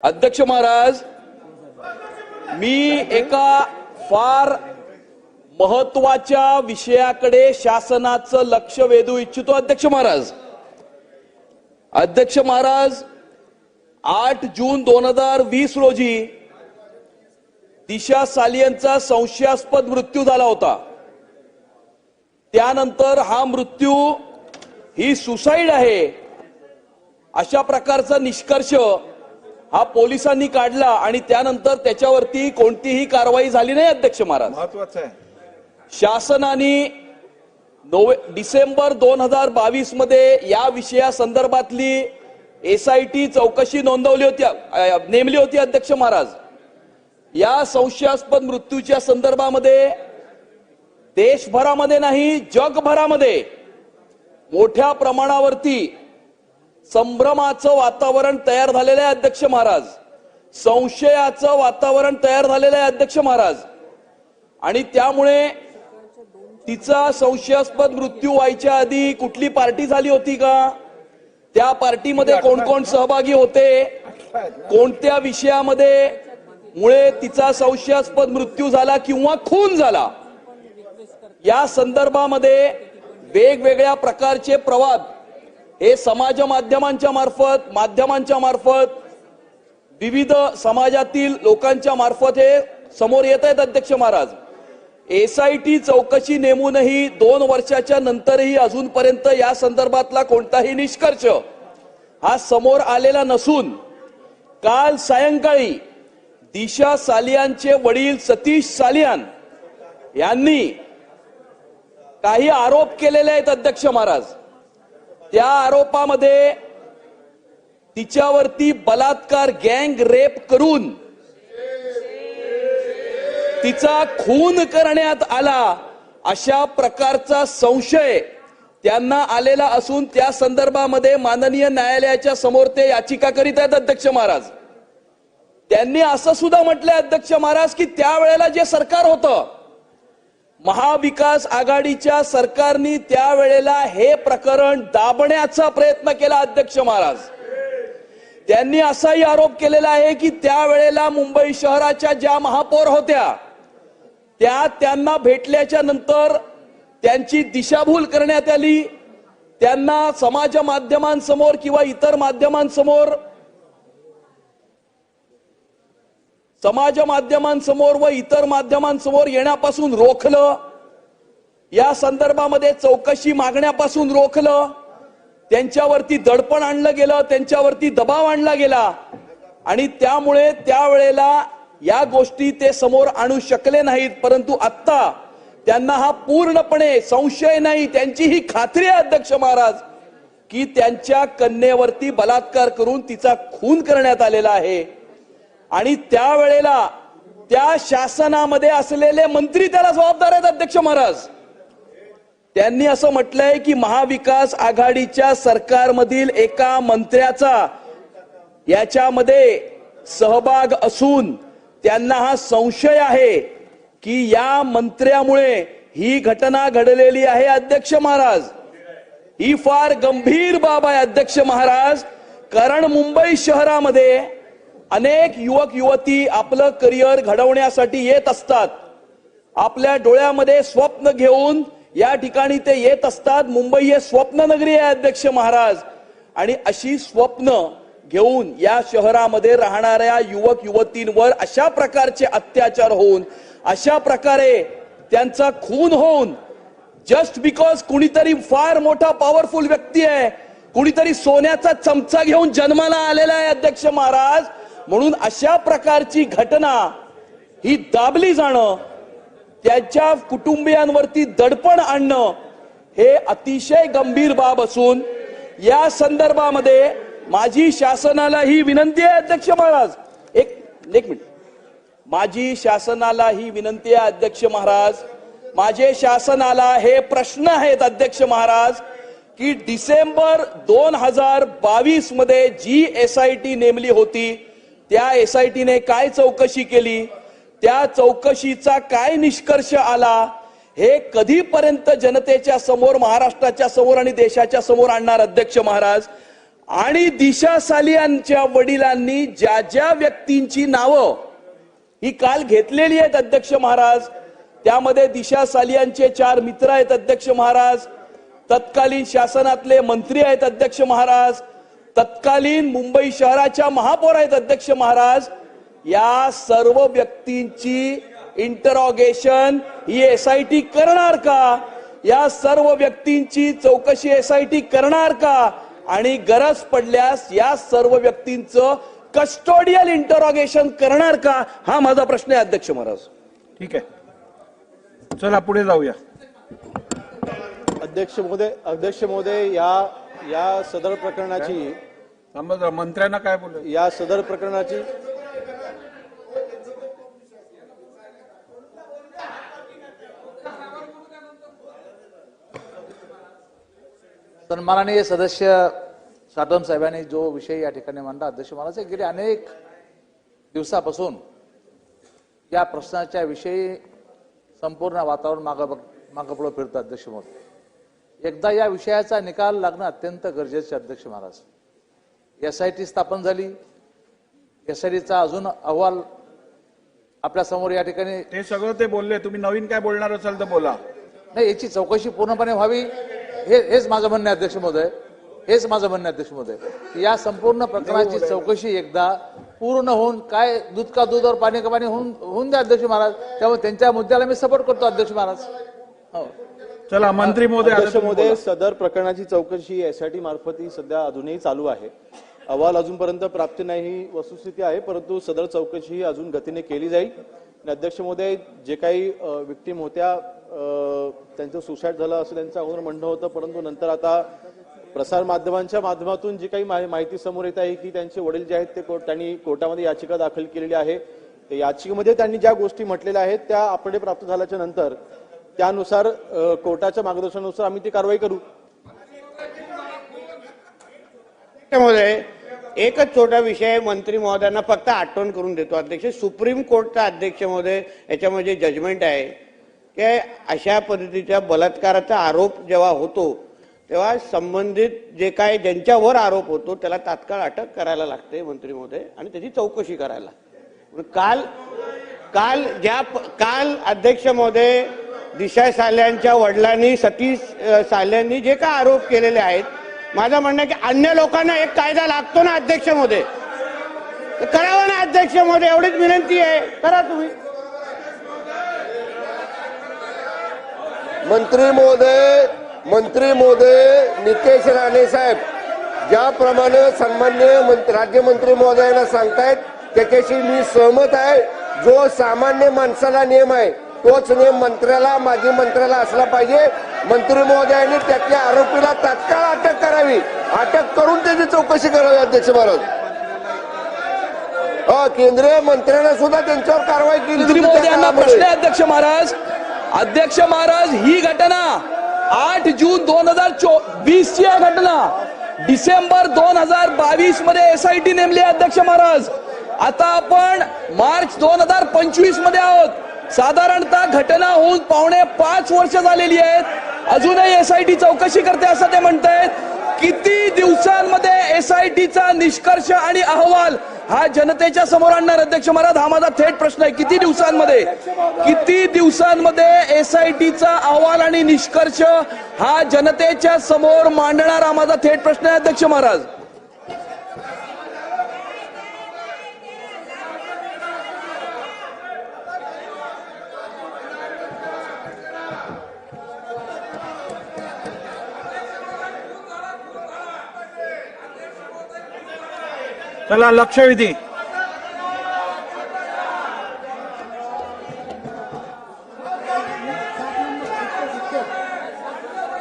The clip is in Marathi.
अध्यक्ष महाराज, मी एका फार महत्वाच्या विषयाकडे शासनाचं लक्ष वेधू इच्छितो। अध्यक्ष महाराज 8 जून 2020 रोजी दिशा सालियनचा संशयास्पद मृत्यू झाला होता। त्यानंतर हा मृत्यू ही सुसाईड आहे अशा प्रकारचा निष्कर्ष हा पोलिसांनी काढला आणि त्यानंतर त्याच्यावरती कोणतीही कारवाई झाली नाही। अध्यक्ष महाराज, महत्वाचं आहे, शासनाने डिसेंबर 2022 मध्ये या विषयासंदर्भातली एसआयटी चौकशी नोंदवली होती, नेमली होती। अध्यक्ष महाराज, या संशयास्पद मृत्यूच्या संदर्भामध्ये देशभरामध्ये नाही जगभरामध्ये मोठ्या प्रमाणावरती संभ्रमाचं वातावरण तयार झालेलं आहे। अध्यक्ष महाराज, संशयाचं वातावरण तयार झालेलं आहे। अध्यक्ष महाराज, आणि त्यामुळे तिचा संशयास्पद मृत्यू व्हायच्या आधी कुठली पार्टी झाली होती का, त्या पार्टीमध्ये कोण कोण सहभागी होते, कोणत्या विषयामध्ये मुळे तिचा संशयास्पद मृत्यू झाला किंवा खून झाला, या संदर्भामध्ये वेगवेगळ्या प्रकारचे प्रवाद हे समाज माध्यमांच्या मार्फत विविध समाजातील लोकांच्या मार्फत हे समोर येत आहेत। अध्यक्ष महाराज, एसआयटी चौकशी नेमूनही 2 वर्षाच्या नंतरही अजूनपर्यंत या संदर्भातला कोणताही निष्कर्ष हा समोर आलेला नसून काल सायंकाळी दिशा सालियानचे वडील सतीश सालियान यांनी काही आरोप केलेले आहेत। अध्यक्ष महाराज, त्या आरोपामध्ये तिच्यावरती बलात्कार गँग रेप करून तिचा खून करण्यात आला अशा प्रकारचा संशय त्यांना आलेला असून त्या संदर्भामध्ये माननीय न्यायालयाच्या समोर ते याचिका करीत आहेत। अध्यक्ष महाराज, त्यांनी असं सुद्धा म्हटलंय अध्यक्ष महाराज की त्यावेळेला जे सरकार होतं महाविकास आघाडीच्या सरकारने त्यावेळेला हे प्रकरण दाबण्याचा प्रयत्न केला। अध्यक्ष महाराज, त्यांनी असाही आरोप केलेला आहे की त्यावेळेला मुंबई शहराच्या ज्या महापौर होत्या त्या त्यांना भेटल्याच्या नंतर त्यांची दिशाभूल करण्यात आली, त्यांना समाज माध्यमांसमोर किंवा इतर माध्यमांसमोर व इतर माध्यमांसमोर येण्यापासून रोखलं, या संदर्भामध्ये चौकशी मागण्यापासून रोखलं, त्यांच्यावरती दडपण आणलं गेलं, त्यांच्यावरती दबाव आणला गेला आणि त्यामुळे त्यावेळेला या गोष्टी ते समोर आणू शकले नाहीत। परंतु आता त्यांना हा पूर्णपणे संशय नाही, त्यांची ही खात्री आहे अध्यक्ष महाराज की त्यांच्या कन्येवरती बलात्कार करून तिचा खून करण्यात आलेला आहे आणि त्यावेळेला त्या शासनामध्ये असलेले मंत्री त्याला जबाबदार आहेत। अध्यक्ष महाराज, त्यांनी असं म्हटलंय की महाविकास आघाडीच्या सरकारमधील एका मंत्र्याचा याच्यामध्ये सहभाग असून त्यांना हा संशय आहे की या मंत्र्यामुळे ही घटना घडलेली आहे। अध्यक्ष महाराज, ही फार गंभीर बाब आहे। अध्यक्ष महाराज, कारण मुंबई शहरामध्ये अनेक युवक युवती आपलं करिअर घडवण्यासाठी येत असतात, आपल्या डोळ्यामध्ये स्वप्न घेऊन या ठिकाणी ते येत असतात। मुंबई हे स्वप्न नगरी आहे अध्यक्ष महाराज, आणि अशी स्वप्न घेऊन या शहरामध्ये राहणाऱ्या युवक युवतींवर अशा प्रकारचे अत्याचार होऊन अशा प्रकारे त्यांचा खून होऊन जस्ट बिकॉज कुणीतरी फार मोठा पॉवरफुल व्यक्ती आहे, कुणीतरी सोन्याचा चमचा घेऊन जन्माला आलेला आहे। अध्यक्ष महाराज, म्हणून अशा प्रकारची घटना ही दाबली जाणं, त्यांच्या कुटुंबियांवरती दडपण आणणं हे अतिशय गंभीर बाब असून या संदर्भामध्ये माझी शासनाला ही विनंती आहे। अध्यक्ष महाराज, एक मिनिट, माझी शासनाला ही विनंती आहे। अध्यक्ष महाराज, माझे शासनाला हे प्रश्न आहेत अध्यक्ष महाराज की डिसेंबर 2022 मध्ये जी एसआयटी नेमली होती त्या एसआयटीने काय चौकशी केली, त्या चौकशीचा काय निष्कर्ष आला, हे कधीपर्यंत जनतेच्या समोर, महाराष्ट्राच्या समोर आणि देशाच्या समोर आणणार। अध्यक्ष महाराज, आणि दिशा सालियांच्या वडिलांनी ज्या ज्या व्यक्तींची नावं ही काल घेतलेली आहेत अध्यक्ष महाराज, त्यामध्ये दिशा सालियांचे 4 मित्र आहेत अध्यक्ष महाराज, तत्कालीन शासनातले मंत्री आहेत अध्यक्ष महाराज, तत्कालीन मुंबई शहराच्या महापौर आहेत अध्यक्ष महाराज. या सर्व व्यक्तींची इंटरॉगेशन ही एसआयटी करणार का? या सर्व व्यक्तींची चौकशी एसआयटी करणार का? आणि गरज पडल्यास या सर्व व्यक्तींचं कस्टोडियल इंटरॉगेशन करणार का? हा माझा प्रश्न आहे अध्यक्ष महाराज. ठीक आहे, चला पुढे जाऊया. अध्यक्ष महोदय या सदर प्रकरणाची मंत्र्यांना काय बोलले? या सदर प्रकरणाची सन्माननीय सदस्य साटम साहेबांनी जो विषय या ठिकाणी मांडला अध्यक्ष महाराज, गेले अनेक दिवसापासून या प्रश्नाच्या विषयी संपूर्ण वातावरण मागपुढे फिरतं अध्यक्ष महोदय. एकदा या विषयाचा निकाल लागणं अत्यंत गरजेचे अध्यक्ष महाराज. एसआयटी स्थापन झाली, एसआयटीचा अजून अहवाल आपल्या समोर या ठिकाणी. ते सगळं ते बोलले, तुम्ही नवीन काय बोलणार असाल तर बोला. नाही, याची चौकशी पूर्णपणे व्हावी हेच माझं म्हणणं आहे अध्यक्ष महोदय. हेच माझं म्हणणं आहे अध्यक्ष महोदय की या संपूर्ण प्रकरणाची चौकशी एकदा पूर्ण होऊन, काय दूध का दूध और पाणी का पाणी होऊन द्या अध्यक्ष महाराज. त्यामुळे त्यांच्या मुद्द्याला मी सपोर्ट करतो अध्यक्ष महाराज. हो, चला मंत्री महोदय. अध्यक्ष महोदय, सदर प्रकरणाची चौकशी एसआयटी मार्फत ही सध्या अजूनही चालू आहे. अहवाल अजूनपर्यंत प्राप्त नाही ही वस्तुस्थिती आहे, परंतु सदर चौकशी ही अजून गतीने केली जाईल. अध्यक्ष महोदय, जे काही विक्टीम होत्या त्यांचं सुसाईड झालं असं त्यांचं अगोदर म्हणणं होतं, परंतु नंतर आता प्रसार माध्यमांच्या माध्यमातून जी काही माहिती समोर येत आहे की त्यांचे वडील जे आहेत ते त्यांनी कोर्टामध्ये याचिका दाखल केलेली आहे. याचिकेमध्ये त्यांनी ज्या गोष्टी म्हटलेल्या आहेत त्या आपल्याकडे प्राप्त झाल्याच्या नंतर त्यानुसार कोर्टाच्या मार्गदर्शनानुसार आम्ही ती कारवाई करू. महोदय, एकच छोटा विषय मंत्री महोदयांना फक्त आठवण करून देतो अध्यक्ष. सुप्रीम कोर्टचा अध्यक्ष महोदय याच्यामध्ये जजमेंट आहे की अशा पद्धतीच्या बलात्काराचा आरोप जेव्हा होतो तेव्हा संबंधित जे काय ज्यांच्यावर आरोप होतो त्याला तात्काळ अटक करायला लागते मंत्री महोदय, आणि त्याची चौकशी करायला. काल अध्यक्ष महोदय दिशा साल्यांच्या वडिलांनी, सतीश साल्यांनी जे काय आरोप केलेले आहेत, माझं म्हणणं आहे की अन्य लोकांना एक कायदा लागतो ना अध्यक्ष महोदय, करावा ना अध्यक्ष महोदय, एवढीच विनंती आहे, करा तुम्ही. मंत्री महोदय नितेश राणे साहेब ज्याप्रमाणे सन्मान्य राज्यमंत्री महोदयांना सांगतायत त्याच्याशी मी सहमत आहे. जो सामान्य माणसाला नियम आहे तोच नियम माजी मंत्र्याला असला पाहिजे. मंत्री महोदयांनी त्यातल्या आरोपीला तात्काळ अटक करावी, अटक करून त्याची चौकशी करावी अध्यक्ष महाराज. केंद्रीय मंत्र्यांना सुद्धा त्यांच्यावर कारवाई केली. मंत्री महोदयांना प्रश्न आहे अध्यक्ष महाराज. अध्यक्ष महाराज, ही घटना 8 जून 2020 ची घटना, डिसेंबर 2022 मध्ये एसआयटी नेमली अध्यक्ष महाराज. आता आपण मार्च 2025 मध्ये आहोत. साधारणतः घटना होऊन 5.25 वर्ष झालेली आहेत. अजूनही एसआयटी चौकशी करते असं ते म्हणतायत. किती दिवसांमध्ये एसआयटीचा निष्कर्ष आणि अहवाल हा जनतेच्या समोर आणणार अध्यक्ष महाराज? हा माझा थेट प्रश्न आहे. किती दिवसांमध्ये एसआयटीचा अहवाल आणि निष्कर्ष हा जनतेच्या समोर मांडणार? हा माझा थेट प्रश्न आहे अध्यक्ष महाराज. चला लक्षवेधी.